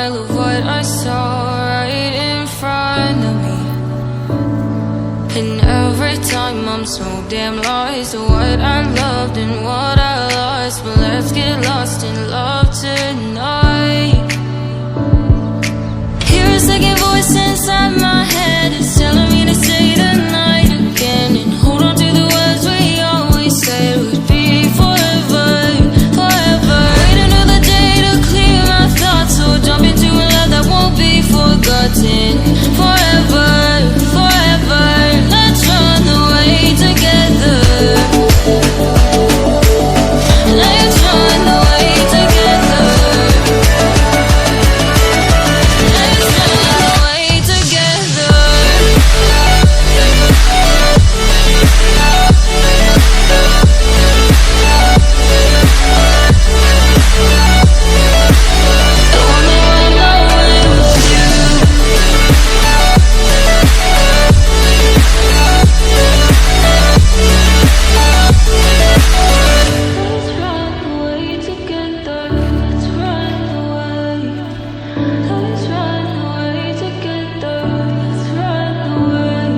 denial of what I saw right in front of me. And every time I'm so damn lost to what I loved and what I lost. But let's get lost in love tonight. Hear a second voice inside my head, it's telling me to stay the night again and hold on to the words we always said would be forever, forever. Wait another day to clear my thoughts, so jump into a love that won't be forgotten. Forever, forever, let's run away together. Let's run away together. Let's run away together. I wanna run away with you. Let's run away together. Let's run away. Let's run away together. Let's run away.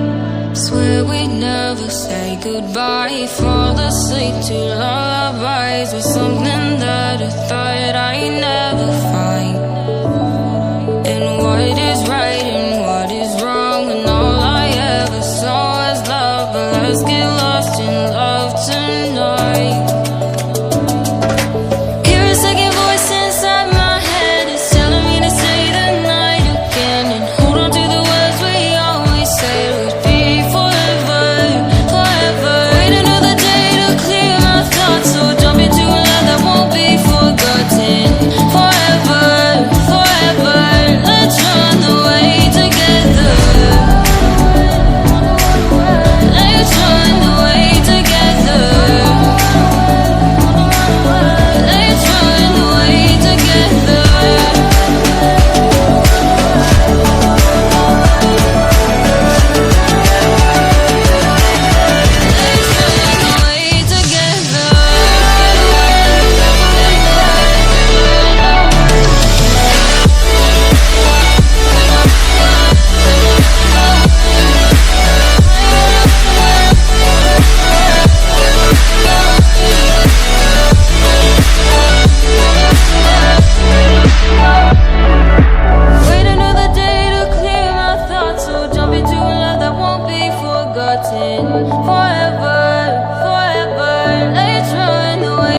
Swear we'd never say goodbye. Fall asleep to lullabies with something that I thought I'd never find. And what is right and what is wrong, and all I ever saw was love. But let's get lost in love tonight. Hear a second voice inside my head, it's telling me to stay the night again and hold on to the words we always said would be forever, forever. Wait another day to clear my thoughts, so jump into a love that won't be forgotten. Forever, forever, let's run away together. Let's run away together. Let's run away together. Let's run away together. Wait another day to clear my thoughts, so jump into a love that won't be forgotten. Forever.